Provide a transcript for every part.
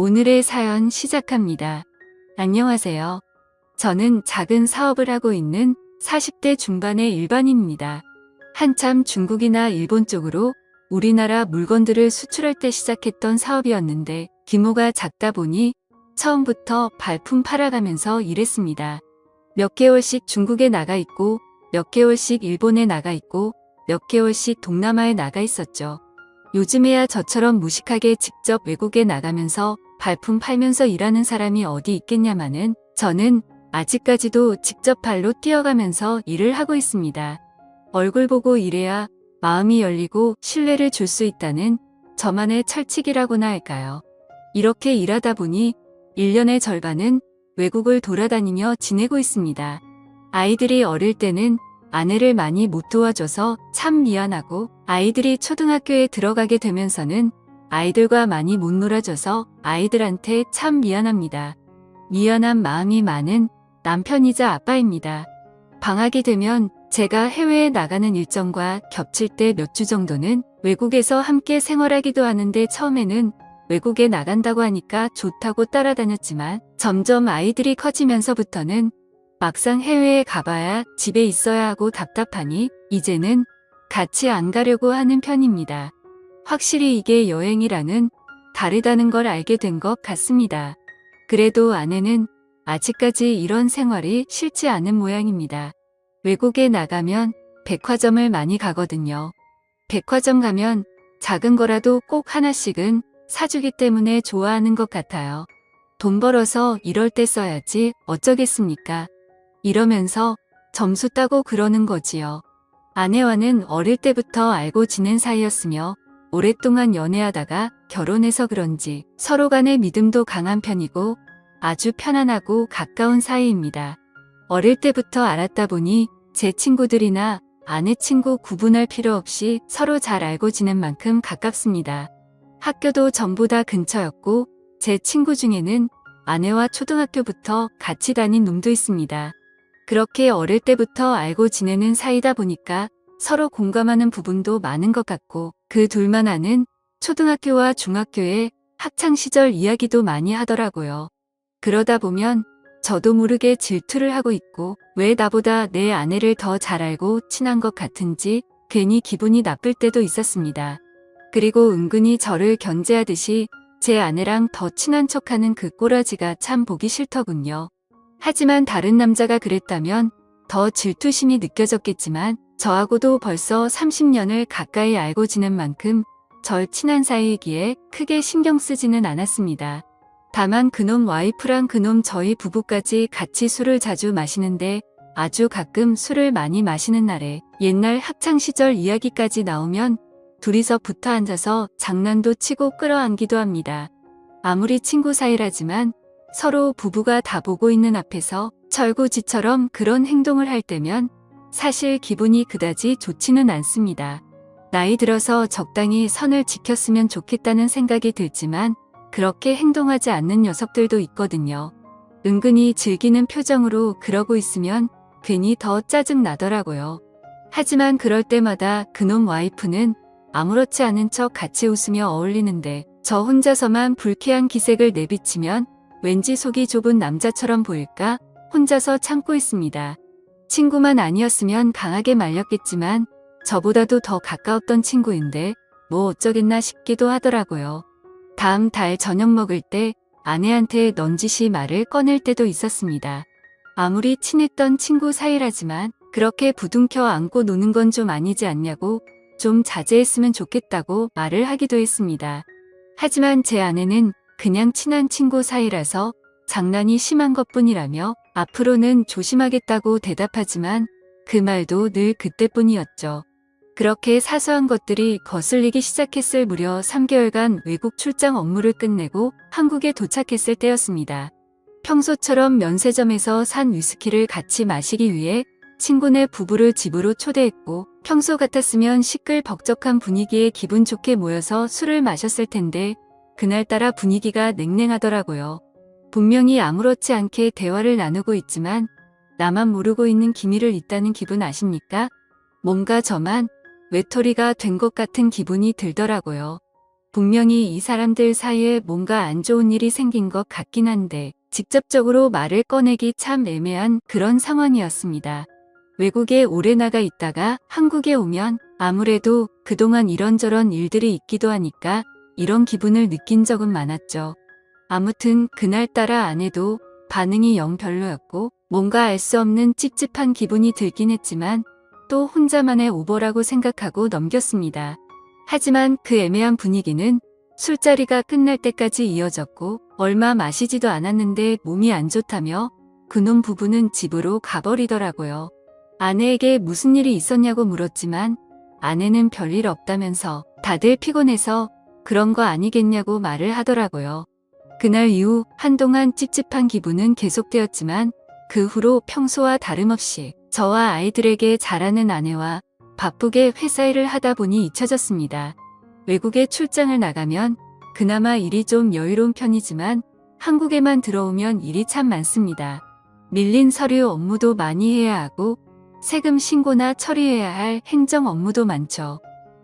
오늘의 사연 시작합니다. 안녕하세요. 저는 작은 사업을 하고 있는 40대 중반의 일반인입니다. 한참 중국이나 일본 쪽으로 우리나라 물건들을 수출할 때 시작했던 사업이었는데 규모가 작다 보니 처음부터 발품 팔아가면서 일했습니다. 몇 개월씩 중국에 나가 있고 몇 개월씩 일본에 나가 있고 몇 개월씩 동남아에 나가 있었죠. 요즘에야 저처럼 무식하게 직접 외국에 나가면서 발품 팔면서 일하는 사람이 어디 있겠냐마는 저는 아직까지도 직접 발로 뛰어가면서 일을 하고 있습니다. 얼굴 보고 일해야 마음이 열리고 신뢰를 줄 수 있다는 저만의 철칙이라고나 할까요. 이렇게 일하다 보니 1년의 절반은 외국을 돌아다니며 지내고 있습니다. 아이들이 어릴 때는 아내를 많이 못 도와줘서 참 미안하고 아이들이 초등학교에 들어가게 되면서는 아이들과 많이 못 놀아줘서 아이들한테 참 미안합니다. 미안한 마음이 많은 남편이자 아빠입니다. 방학이 되면 제가 해외에 나가는 일정과 겹칠 때 몇 주 정도는 외국에서 함께 생활하기도 하는데 처음에는 외국에 나간다고 하니까 좋다고 따라다녔지만 점점 아이들이 커지면서부터는 막상 해외에 가봐야 집에 있어야 하고 답답하니 이제는 같이 안 가려고 하는 편입니다. 확실히 이게 여행이랑은 다르다는 걸 알게 된 것 같습니다. 그래도 아내는 아직까지 이런 생활이 싫지 않은 모양입니다. 외국에 나가면 백화점을 많이 가거든요. 백화점 가면 작은 거라도 꼭 하나씩은 사주기 때문에 좋아하는 것 같아요. 돈 벌어서 이럴 때 써야지 어쩌겠습니까? 이러면서 점수 따고 그러는 거지요. 아내와는 어릴 때부터 알고 지낸 사이였으며 오랫동안 연애하다가 결혼해서 그런지 서로 간의 믿음도 강한 편이고 아주 편안하고 가까운 사이입니다. 어릴 때부터 알았다 보니 제 친구들이나 아내 친구 구분할 필요 없이 서로 잘 알고 지낸 만큼 가깝습니다. 학교도 전부 다 근처였고 제 친구 중에는 아내와 초등학교부터 같이 다닌 놈도 있습니다. 그렇게 어릴 때부터 알고 지내는 사이다 보니까 서로 공감하는 부분도 많은 것 같고 그 둘만 아는 초등학교와 중학교의 학창시절 이야기도 많이 하더라고요. 그러다 보면 저도 모르게 질투를 하고 있고 왜 나보다 내 아내를 더 잘 알고 친한 것 같은지 괜히 기분이 나쁠 때도 있었습니다. 그리고 은근히 저를 견제하듯이 제 아내랑 더 친한 척하는 그 꼬라지가 참 보기 싫더군요. 하지만 다른 남자가 그랬다면 더 질투심이 느껴졌겠지만 저하고도 벌써 30년을 가까이 알고 지낸 만큼 절 친한 사이이기에 크게 신경 쓰지는 않았습니다. 다만 그놈 와이프랑 그놈 저희 부부까지 같이 술을 자주 마시는데 아주 가끔 술을 많이 마시는 날에 옛날 학창시절 이야기까지 나오면 둘이서 붙어 앉아서 장난도 치고 끌어안기도 합니다. 아무리 친구 사이라지만 서로 부부가 다 보고 있는 앞에서 철구지처럼 그런 행동을 할 때면 사실 기분이 그다지 좋지는 않습니다. 나이 들어서 적당히 선을 지켰으면 좋겠다는 생각이 들지만 그렇게 행동하지 않는 녀석들도 있거든요. 은근히 즐기는 표정으로 그러고 있으면 괜히 더 짜증 나더라고요. 하지만 그럴 때마다 그놈 와이프는 아무렇지 않은 척 같이 웃으며 어울리는데 저 혼자서만 불쾌한 기색을 내비치면 왠지 속이 좁은 남자처럼 보일까 혼자서 참고 있습니다. 친구만 아니었으면 강하게 말렸겠지만 저보다도 더 가까웠던 친구인데 뭐 어쩌겠나 싶기도 하더라고요. 다음 달 저녁 먹을 때 아내한테 넌지시 말을 꺼낼 때도 있었습니다. 아무리 친했던 친구 사이라지만 그렇게 부둥켜 안고 노는 건 좀 아니지 않냐고 좀 자제했으면 좋겠다고 말을 하기도 했습니다. 하지만 제 아내는 그냥 친한 친구 사이라서 장난이 심한 것뿐이라며 앞으로는 조심하겠다고 대답하지만 그 말도 늘 그때뿐이었죠. 그렇게 사소한 것들이 거슬리기 시작했을 무려 3개월간 외국 출장 업무를 끝내고 한국에 도착했을 때였습니다. 평소처럼 면세점에서 산 위스키를 같이 마시기 위해 친구네 부부를 집으로 초대했고 평소 같았으면 시끌벅적한 분위기에 기분 좋게 모여서 술을 마셨을 텐데 그날따라 분위기가 냉랭하더라고요. 분명히 아무렇지 않게 대화를 나누고 있지만 나만 모르고 있는 기미를 있다는 기분 아십니까? 뭔가 저만 외톨이가 된 것 같은 기분이 들더라고요. 분명히 이 사람들 사이에 뭔가 안 좋은 일이 생긴 것 같긴 한데 직접적으로 말을 꺼내기 참 애매한 그런 상황이었습니다. 외국에 오래 나가 있다가 한국에 오면 아무래도 그동안 이런저런 일들이 있기도 하니까 이런 기분을 느낀 적은 많았죠. 아무튼 그날따라 아내도 반응이 영 별로였고 뭔가 알 수 없는 찝찝한 기분이 들긴 했지만 또 혼자만의 오버라고 생각하고 넘겼습니다. 하지만 그 애매한 분위기는 술자리가 끝날 때까지 이어졌고 얼마 마시지도 않았는데 몸이 안 좋다며 그놈 부부는 집으로 가버리더라고요. 아내에게 무슨 일이 있었냐고 물었지만 아내는 별일 없다면서 다들 피곤해서 그런 거 아니겠냐고 말을 하더라고요. 그날 이후 한동안 찝찝한 기분은 계속되었지만 그 후로 평소와 다름없이 저와 아이들에게 잘하는 아내와 바쁘게 회사 일을 하다 보니 잊혀졌습니다. 외국에 출장을 나가면 그나마 일이 좀 여유로운 편이지만 한국에만 들어오면 일이 참 많습니다. 밀린 서류 업무도 많이 해야 하고 세금 신고나 처리해야 할 행정 업무도 많죠.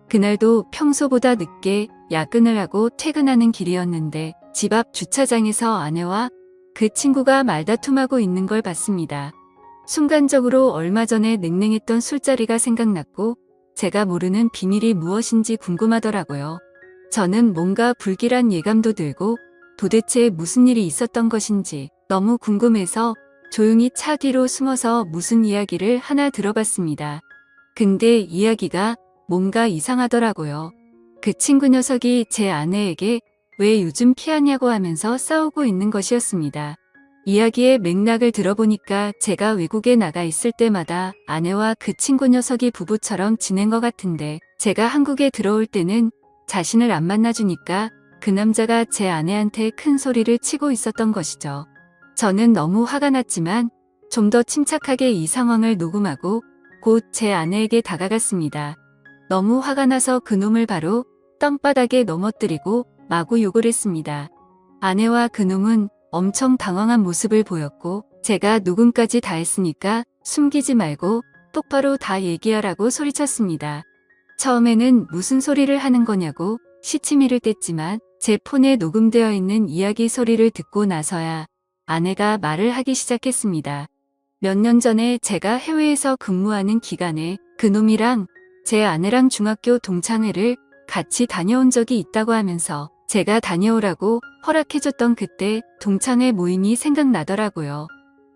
그날도 평소보다 늦게 야근을 하고 퇴근하는 길이었는데 집 앞 주차장에서 아내와 그 친구가 말다툼하고 있는 걸 봤습니다. 순간적으로 얼마 전에 냉랭했던 술자리가 생각났고 제가 모르는 비밀이 무엇인지 궁금하더라고요. 저는 뭔가 불길한 예감도 들고 도대체 무슨 일이 있었던 것인지 너무 궁금해서 조용히 차 뒤로 숨어서 무슨 이야기를 하나 들어봤습니다. 근데 이야기가 뭔가 이상하더라고요. 그 친구 녀석이 제 아내에게 왜 요즘 피하냐고 하면서 싸우고 있는 것이었습니다. 이야기의 맥락을 들어보니까 제가 외국에 나가 있을 때마다 아내와 그 친구 녀석이 부부처럼 지낸 것 같은데 제가 한국에 들어올 때는 자신을 안 만나주니까 그 남자가 제 아내한테 큰 소리를 치고 있었던 것이죠. 저는 너무 화가 났지만 좀 더 침착하게 이 상황을 녹음하고 곧 제 아내에게 다가갔습니다. 너무 화가 나서 그놈을 바로 땅바닥에 넘어뜨리고 마구 욕을 했습니다. 아내와 그놈은 엄청 당황한 모습을 보였고 제가 녹음까지 다 했으니까 숨기지 말고 똑바로 다 얘기하라고 소리쳤습니다. 처음에는 무슨 소리를 하는 거냐고 시치미를 뗐지만 제 폰에 녹음되어 있는 이야기 소리를 듣고 나서야 아내가 말을 하기 시작했습니다. 몇 년 전에 제가 해외에서 근무하는 기간에 그놈이랑 제 아내랑 중학교 동창회를 같이 다녀온 적이 있다고 하면서 제가 다녀오라고 허락해줬던 그때 동창회 모임이 생각나더라고요.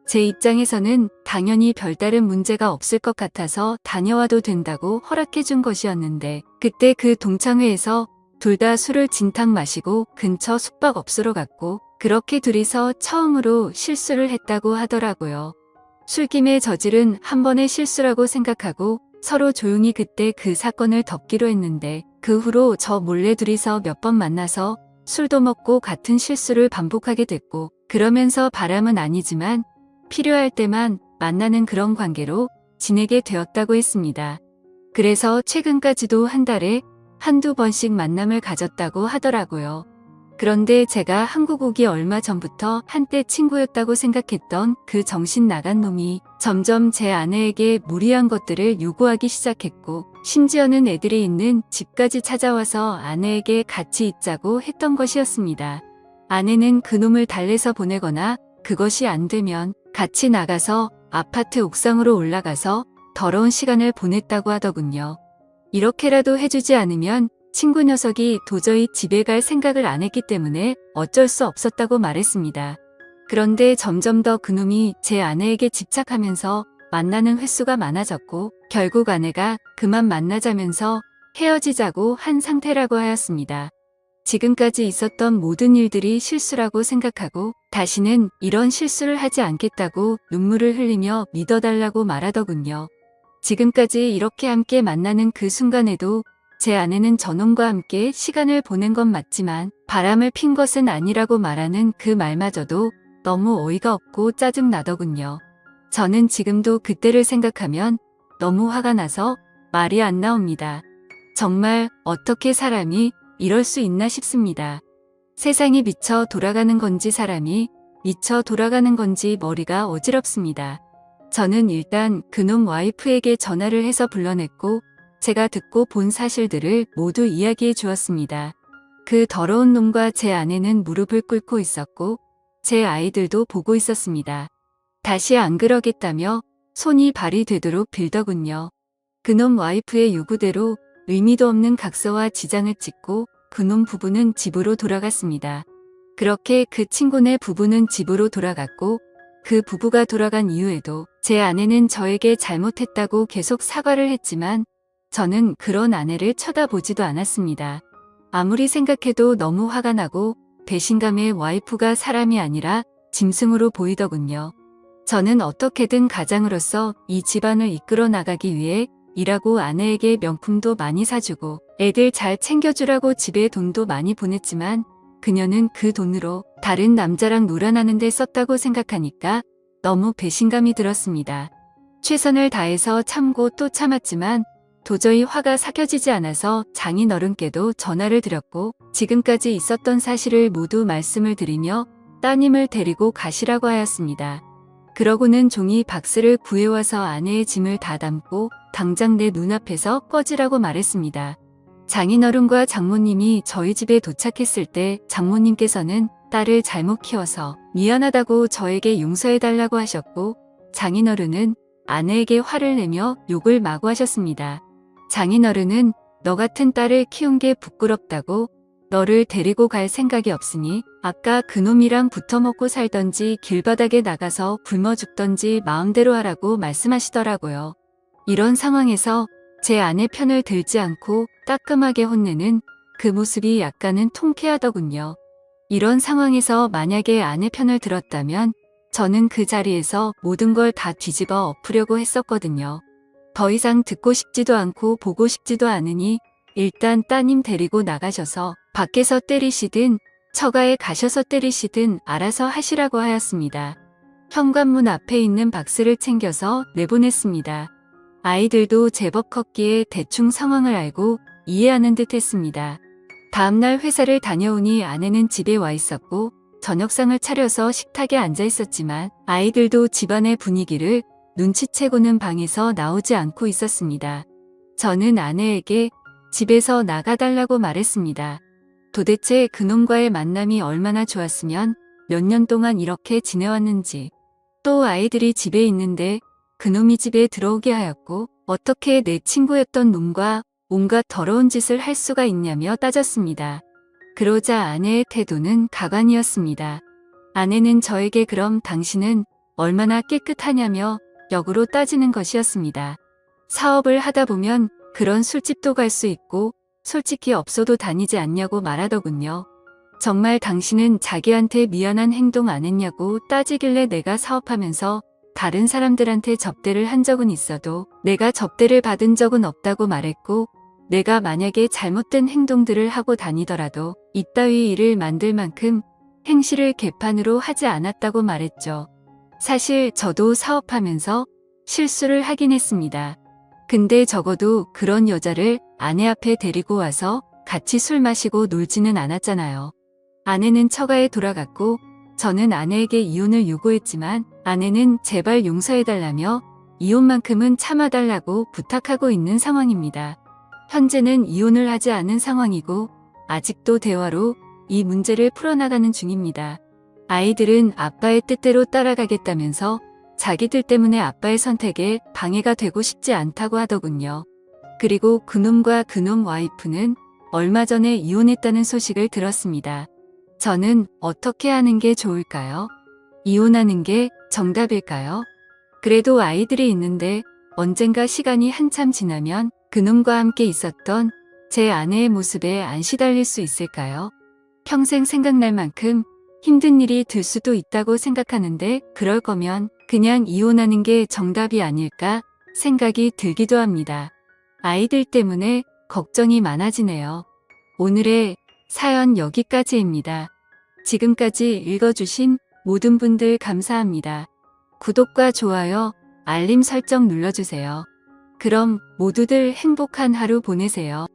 제 입장에서는 당연히 별다른 문제가 없을 것 같아서 다녀와도 된다고 허락해준 것이었는데 그때 그 동창회에서 둘 다 술을 진탕 마시고 근처 숙박업소로 갔고 그렇게 둘이서 처음으로 실수를 했다고 하더라고요. 술김에 저지른 한 번의 실수라고 생각하고 서로 조용히 그때 그 사건을 덮기로 했는데 그 후로 저 몰래 둘이서 몇 번 만나서 술도 먹고 같은 실수를 반복하게 됐고 그러면서 바람은 아니지만 필요할 때만 만나는 그런 관계로 지내게 되었다고 했습니다. 그래서 최근까지도 한 달에 한두 번씩 만남을 가졌다고 하더라고요. 그런데 제가 한국 오기 얼마 전부터 한때 친구였다고 생각했던 그 정신 나간 놈이 점점 제 아내에게 무리한 것들을 요구하기 시작했고 심지어는 애들이 있는 집까지 찾아와서 아내에게 같이 있자고 했던 것이었습니다. 아내는 그놈을 달래서 보내거나 그것이 안 되면 같이 나가서 아파트 옥상으로 올라가서 더러운 시간을 보냈다고 하더군요. 이렇게라도 해주지 않으면 친구 녀석이 도저히 집에 갈 생각을 안 했기 때문에 어쩔 수 없었다고 말했습니다. 그런데 점점 더 그놈이 제 아내에게 집착하면서 만나는 횟수가 많아졌고 결국 아내가 그만 만나자면서 헤어지자고 한 상태라고 하였습니다. 지금까지 있었던 모든 일들이 실수라고 생각하고 다시는 이런 실수를 하지 않겠다고 눈물을 흘리며 믿어달라고 말하더군요. 지금까지 이렇게 함께 만나는 그 순간에도 제 아내는 저놈과 함께 시간을 보낸 건 맞지만 바람을 핀 것은 아니라고 말하는 그 말마저도 너무 어이가 없고 짜증나더군요. 저는 지금도 그때를 생각하면 너무 화가 나서 말이 안 나옵니다. 정말 어떻게 사람이 이럴 수 있나 싶습니다. 세상이 미쳐 돌아가는 건지 사람이 미쳐 돌아가는 건지 머리가 어지럽습니다. 저는 일단 그놈 와이프에게 전화를 해서 불러냈고 제가 듣고 본 사실들을 모두 이야기해 주었습니다. 그 더러운 놈과 제 아내는 무릎을 꿇고 있었고 제 아이들도 보고 있었습니다. 다시 안 그러겠다며 손이 발이 되도록 빌더군요. 그놈 와이프의 요구대로 의미도 없는 각서와 지장을 찍고 그놈 부부는 집으로 돌아갔습니다. 그렇게 그 친구네 부부는 집으로 돌아갔고 그 부부가 돌아간 이후에도 제 아내는 저에게 잘못했다고 계속 사과를 했지만 저는 그런 아내를 쳐다보지도 않았습니다. 아무리 생각해도 너무 화가 나고 배신감에 와이프가 사람이 아니라 짐승으로 보이더군요. 저는 어떻게든 가장으로서 이 집안을 이끌어 나가기 위해 일하고 아내에게 명품도 많이 사주고 애들 잘 챙겨주라고 집에 돈도 많이 보냈지만 그녀는 그 돈으로 다른 남자랑 놀아나는 데 썼다고 생각하니까 너무 배신감이 들었습니다. 최선을 다해서 참고 또 참았지만 도저히 화가 삭혀지지 않아서 장인어른께도 전화를 드렸고 지금까지 있었던 사실을 모두 말씀을 드리며 따님을 데리고 가시라고 하였습니다. 그러고는 종이 박스를 구해와서 아내의 짐을 다 담고 당장 내 눈앞에서 꺼지라고 말했습니다. 장인어른과 장모님이 저희 집에 도착했을 때 장모님께서는 딸을 잘못 키워서 미안하다고 저에게 용서해달라고 하셨고 장인어른은 아내에게 화를 내며 욕을 마구 하셨습니다. 장인어른은 너 같은 딸을 키운 게 부끄럽다고 너를 데리고 갈 생각이 없으니 아까 그놈이랑 붙어먹고 살던지 길바닥에 나가서 굶어 죽던지 마음대로 하라고 말씀하시더라고요. 이런 상황에서 제 아내 편을 들지 않고 따끔하게 혼내는 그 모습이 약간은 통쾌하더군요. 이런 상황에서 만약에 아내 편을 들었다면 저는 그 자리에서 모든 걸 다 뒤집어 엎으려고 했었거든요. 더 이상 듣고 싶지도 않고 보고 싶지도 않으니 일단 따님 데리고 나가셔서 밖에서 때리시든 처가에 가셔서 때리시든 알아서 하시라고 하였습니다. 현관문 앞에 있는 박스를 챙겨서 내보냈습니다. 아이들도 제법 컸기에 대충 상황을 알고 이해하는 듯 했습니다. 다음날 회사를 다녀오니 아내는 집에 와 있었고 저녁상을 차려서 식탁에 앉아 있었지만 아이들도 집안의 분위기를 눈치채고는 방에서 나오지 않고 있었습니다. 저는 아내에게 집에서 나가달라고 말했습니다. 도대체 그놈과의 만남이 얼마나 좋았으면 몇 년 동안 이렇게 지내왔는지, 또 아이들이 집에 있는데 그놈이 집에 들어오게 하였고 어떻게 내 친구였던 놈과 온갖 더러운 짓을 할 수가 있냐며 따졌습니다. 그러자 아내의 태도는 가관이었습니다. 아내는 저에게 그럼 당신은 얼마나 깨끗하냐며 역으로 따지는 것이었습니다. 사업을 하다 보면 그런 술집도 갈 수 있고 솔직히 없어도 다니지 않냐고 말하더군요. 정말 당신은 자기한테 미안한 행동 안 했냐고 따지길래 내가 사업하면서 다른 사람들한테 접대를 한 적은 있어도 내가 접대를 받은 적은 없다고 말했고 내가 만약에 잘못된 행동들을 하고 다니더라도 이따위 일을 만들 만큼 행실을 개판으로 하지 않았다고 말했죠. 사실 저도 사업하면서 실수를 하긴 했습니다. 근데 적어도 그런 여자를 아내 앞에 데리고 와서 같이 술 마시고 놀지는 않았잖아요. 아내는 처가에 돌아갔고 저는 아내에게 이혼을 요구했지만 아내는 제발 용서해달라며 이혼만큼은 참아달라고 부탁하고 있는 상황입니다. 현재는 이혼을 하지 않은 상황이고 아직도 대화로 이 문제를 풀어나가는 중입니다. 아이들은 아빠의 뜻대로 따라가겠다면서 자기들 때문에 아빠의 선택에 방해가 되고 싶지 않다고 하더군요. 그리고 그놈과 그놈 와이프는 얼마 전에 이혼했다는 소식을 들었습니다. 저는 어떻게 하는 게 좋을까요? 이혼하는 게 정답일까요? 그래도 아이들이 있는데 언젠가 시간이 한참 지나면 그놈과 함께 있었던 제 아내의 모습에 안 시달릴 수 있을까요? 평생 생각날 만큼 힘든 일이 들 수도 있다고 생각하는데 그럴 거면 그냥 이혼하는 게 정답이 아닐까 생각이 들기도 합니다. 아이들 때문에 걱정이 많아지네요. 오늘의 사연 여기까지입니다. 지금까지 읽어주신 모든 분들 감사합니다. 구독과 좋아요, 알림 설정 눌러주세요. 그럼 모두들 행복한 하루 보내세요.